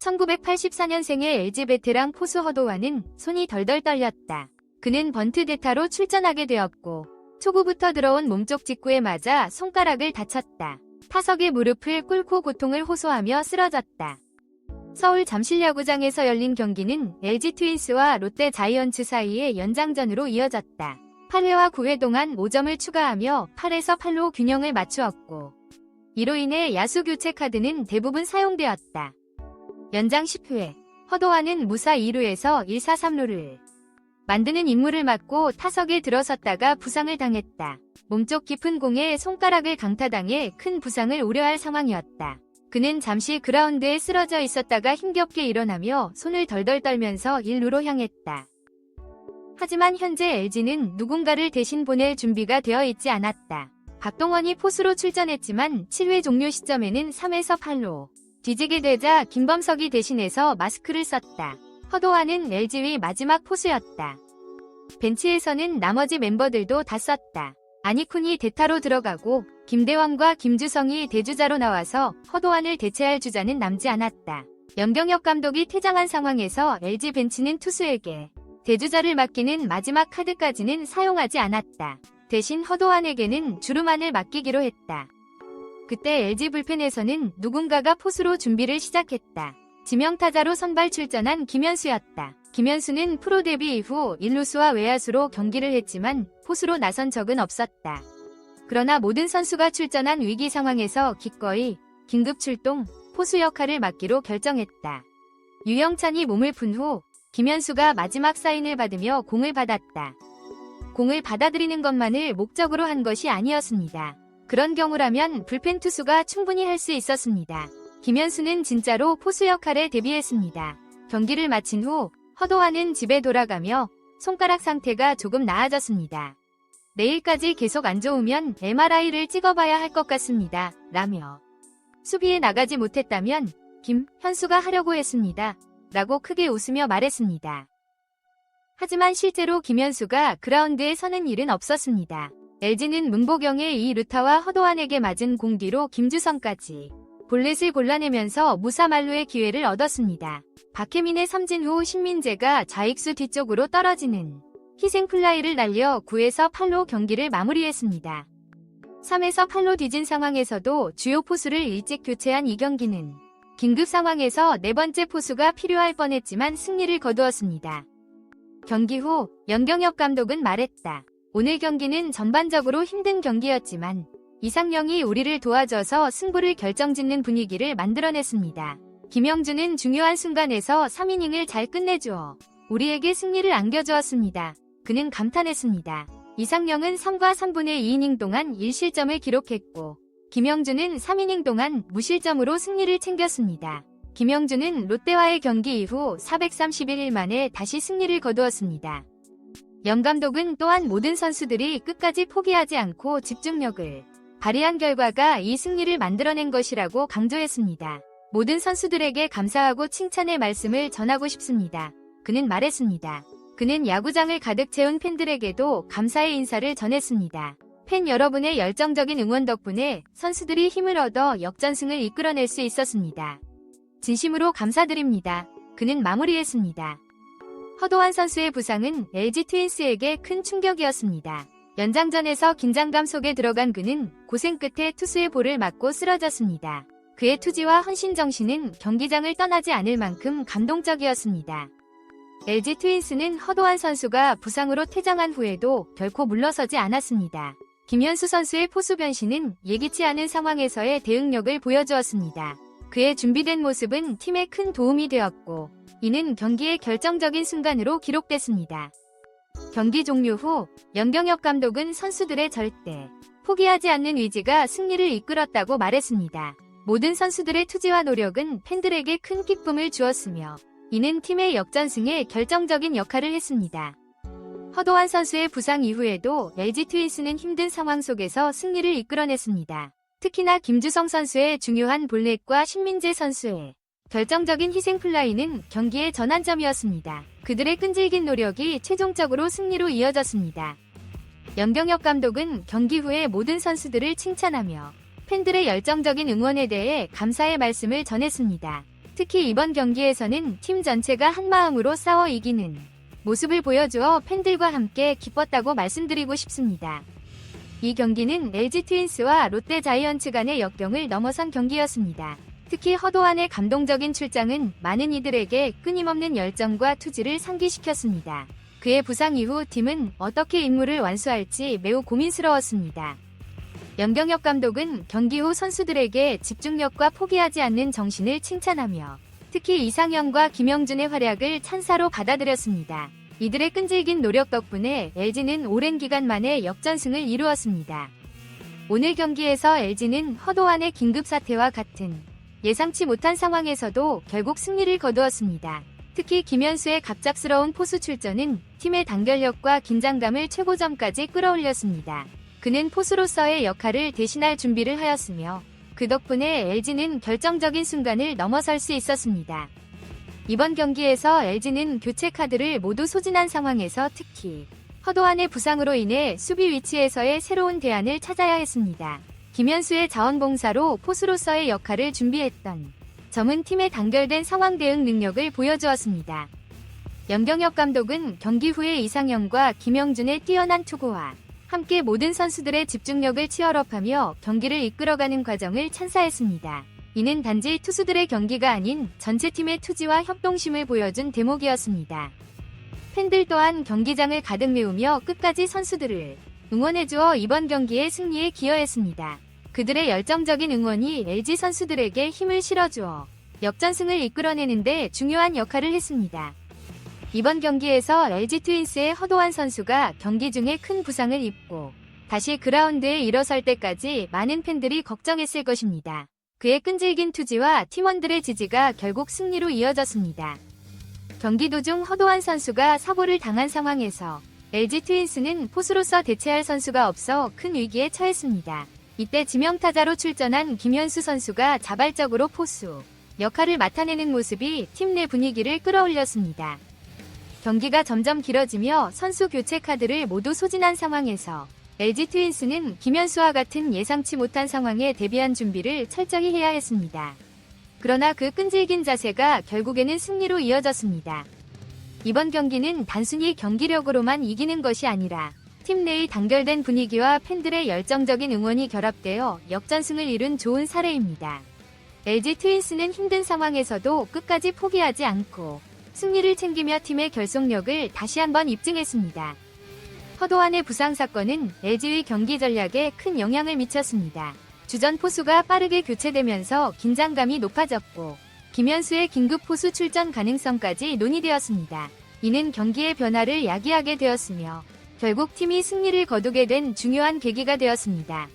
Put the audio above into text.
1984년생의 LG 베테랑 포수 허도환은 손이 덜덜 떨렸다. 그는 번트 대타로 출전하게 되었고 초구부터 들어온 몸쪽 직구에 맞아 손가락을 다쳤다. 타석에 무릎을 꿇고 고통을 호소하며 쓰러졌다. 서울 잠실야구장에서 열린 경기는 LG 트윈스와 롯데 자이언츠 사이의 연장전으로 이어졌다. 8회와 9회 동안 5점을 추가하며 8에서 8로 균형을 맞추었고 이로 인해 야수 교체 카드는 대부분 사용되었다. 연장 10회 허도환은 무사 2루에서 1사 3루를 만드는 임무를 맡고 타석에 들어섰다가 부상을 당했다. 몸쪽 깊은 공에 손가락을 강타당해 큰 부상을 우려할 상황이었다. 그는 잠시 그라운드에 쓰러져 있었다가 힘겹게 일어나며 손을 덜덜 떨면서 1루로 향했다. 하지만 현재 LG는 누군가를 대신 보낼 준비가 되어 있지 않았다. 박동원이 포수로 출전했지만 7회 종료 시점에는 3에서 8로 뒤지게 되자 김범석이 대신해서 마스크를 썼다. 허도환은 LG의 마지막 포수였다. 벤치에서는 나머지 멤버들도 다 썼다. 안희쿤이 대타로 들어가고 김대원과 김주성이 대주자로 나와서 허도환을 대체할 주자는 남지 않았다. 염경엽 감독이 퇴장한 상황에서 LG 벤치는 투수에게 대주자를 맡기는 마지막 카드까지는 사용하지 않았다. 대신 허도환에게는 주루만을 맡기기로 했다. 그때 LG 불펜에서는 누군가가 포수로 준비를 시작했다. 지명타자로 선발 출전한 김현수였다. 김현수는 프로 데뷔 이후 1루수와 외야수로 경기를 했지만 포수로 나선 적은 없었다. 그러나 모든 선수가 출전한 위기 상황에서 기꺼이 긴급 출동, 포수 역할을 맡기로 결정했다. 유영찬이 몸을 푼 후 김현수가 마지막 사인을 받으며 공을 받았다. 공을 받아들이는 것만을 목적으로 한 것이 아니었습니다. 그런 경우라면 불펜 투수가 충분히 할 수 있었습니다. 김현수는 진짜로 포수 역할에 데뷔했습니다. 경기를 마친 후 허도환은 집에 돌아가며 손가락 상태가 조금 나아졌습니다. 내일까지 계속 안 좋으면 MRI를 찍어봐야 할 것 같습니다. 라며 수비에 나가지 못했다면 김현수가 하려고 했습니다. 라고 크게 웃으며 말했습니다. 하지만 실제로 김현수가 그라운드에 서는 일은 없었습니다. LG는 문보경의 2루타와 허도환에게 맞은 공 뒤로 김주성까지 볼넷을 골라내면서 무사 만루의 기회를 얻었습니다. 박혜민의 삼진 후 신민재가 좌익수 뒤쪽으로 떨어지는 희생 플라이를 날려 9에서 8로 경기를 마무리했습니다. 3에서 8로 뒤진 상황에서도 주요 포수를 일찍 교체한 이 경기는 긴급 상황에서 네 번째 포수가 필요할 뻔했지만 승리를 거두었습니다. 경기 후 염경엽 감독은 말했다. 오늘 경기는 전반적으로 힘든 경기였지만 이상영이 우리를 도와줘서 승부를 결정짓는 분위기를 만들어냈습니다. 김영준은 중요한 순간에서 3이닝을 잘 끝내주어 우리에게 승리를 안겨주었습니다. 그는 감탄했습니다. 이상영은 3과 3분의 2이닝 동안 1실점을 기록했고 김영준은 3이닝 동안 무실점으로 승리를 챙겼습니다. 김영준은 롯데와의 경기 이후 431일 만에 다시 승리를 거두었습니다. 염 감독은 또한 모든 선수들이 끝까지 포기하지 않고 집중력을 발휘한 결과가 이 승리를 만들어낸 것이라고 강조했습니다. 모든 선수들에게 감사하고 칭찬의 말씀을 전하고 싶습니다. 그는 말했습니다. 그는 야구장을 가득 채운 팬들에게도 감사의 인사를 전했습니다. 팬 여러분의 열정적인 응원 덕분에 선수들이 힘을 얻어 역전승을 이끌어낼 수 있었습니다. 진심으로 감사드립니다. 그는 마무리했습니다. 허도환 선수의 부상은 LG 트윈스에게 큰 충격이었습니다. 연장전에서 긴장감 속에 들어간 그는 고생 끝에 투수의 볼을 맞고 쓰러졌습니다. 그의 투지와 헌신 정신은 경기장을 떠나지 않을 만큼 감동적이었습니다. LG 트윈스는 허도환 선수가 부상으로 퇴장한 후에도 결코 물러서지 않았습니다. 김현수 선수의 포수 변신은 예기치 않은 상황에서의 대응력을 보여주었습니다. 그의 준비된 모습은 팀에 큰 도움이 되었고 이는 경기의 결정적인 순간으로 기록됐습니다. 경기 종료 후 염경엽 감독은 선수들의 절대 포기하지 않는 의지가 승리를 이끌었다고 말했습니다. 모든 선수들의 투지와 노력은 팬들에게 큰 기쁨을 주었으며 이는 팀의 역전승에 결정적인 역할을 했습니다. 허도환 선수의 부상 이후에도 LG 트윈스는 힘든 상황 속에서 승리를 이끌어냈습니다. 특히나 김주성 선수의 중요한 볼넷과 신민재 선수의 결정적인 희생 플라이는 경기의 전환점이었습니다. 그들의 끈질긴 노력이 최종적으로 승리로 이어졌습니다. 염경엽 감독은 경기 후에 모든 선수들을 칭찬하며 팬들의 열정적인 응원에 대해 감사의 말씀을 전했습니다. 특히 이번 경기에서는 팀 전체가 한마음으로 싸워 이기는 모습을 보여주어 팬들과 함께 기뻤다고 말씀드리고 싶습니다. 이 경기는 LG 트윈스와 롯데 자이언츠 간의 역경을 넘어선 경기였습니다. 특히 허도환의 감동적인 출장은 많은 이들에게 끊임없는 열정과 투지를 상기시켰습니다. 그의 부상 이후 팀은 어떻게 임무를 완수할지 매우 고민스러웠습니다. 염경엽 감독은 경기 후 선수들에게 집중력과 포기하지 않는 정신을 칭찬하며 특히 이상현과 김영준의 활약을 찬사로 받아들였습니다. 이들의 끈질긴 노력 덕분에 LG는 오랜 기간 만에 역전승을 이루었습니다. 오늘 경기에서 LG는 허도환의 긴급 사태와 같은 예상치 못한 상황에서도 결국 승리를 거두었습니다. 특히 김현수의 갑작스러운 포수 출전은 팀의 단결력과 긴장감을 최고점까지 끌어올렸습니다. 그는 포수로서의 역할을 대신할 준비를 하였으며 그 덕분에 LG는 결정적인 순간을 넘어설 수 있었습니다. 이번 경기에서 LG는 교체 카드를 모두 소진한 상황에서 특히 허도환의 부상으로 인해 수비 위치에서의 새로운 대안을 찾아야 했습니다. 김현수의 자원봉사로 포수로서의 역할을 준비했던 점은 팀의 단결된 상황 대응 능력을 보여주었습니다. 염경엽 감독은 경기 후에 이상현과 김영준의 뛰어난 투구와 함께 모든 선수들의 집중력을 치열업하며 경기를 이끌어가는 과정을 찬사했습니다. 이는 단지 투수들의 경기가 아닌 전체 팀의 투지와 협동심을 보여준 대목이었습니다. 팬들 또한 경기장을 가득 메우며 끝까지 선수들을 응원해주어 이번 경기의 승리에 기여했습니다. 그들의 열정적인 응원이 LG 선수들에게 힘을 실어주어 역전승을 이끌어내는데 중요한 역할을 했습니다. 이번 경기에서 LG 트윈스의 허도환 선수가 경기 중에 큰 부상을 입고 다시 그라운드에 일어설 때까지 많은 팬들이 걱정했을 것입니다. 그의 끈질긴 투지와 팀원들의 지지가 결국 승리로 이어졌습니다. 경기 도중 허도환 선수가 사고를 당한 상황에서 LG 트윈스는 포수로서 대체할 선수가 없어 큰 위기에 처했습니다. 이때 지명타자로 출전한 김현수 선수가 자발적으로 포수 역할을 맡아내는 모습이 팀 내 분위기를 끌어올렸습니다. 경기가 점점 길어지며 선수 교체 카드를 모두 소진한 상황에서 LG 트윈스는 김현수와 같은 예상치 못한 상황에 대비한 준비를 철저히 해야 했습니다. 그러나 그 끈질긴 자세가 결국에는 승리로 이어졌습니다. 이번 경기는 단순히 경기력으로만 이기는 것이 아니라 팀 내의 단결된 분위기와 팬들의 열정적인 응원이 결합되어 역전승을 이룬 좋은 사례입니다. LG 트윈스는 힘든 상황에서도 끝까지 포기하지 않고 승리를 챙기며 팀의 결속력을 다시 한번 입증했습니다. 허도환의 부상 사건은 LG의 경기 전략에 큰 영향을 미쳤습니다. 주전 포수가 빠르게 교체되면서 긴장감이 높아졌고 김현수의 긴급 포수 출전 가능성까지 논의되었습니다. 이는 경기의 변화를 야기하게 되었으며 결국 팀이 승리를 거두게 된 중요한 계기가 되었습니다.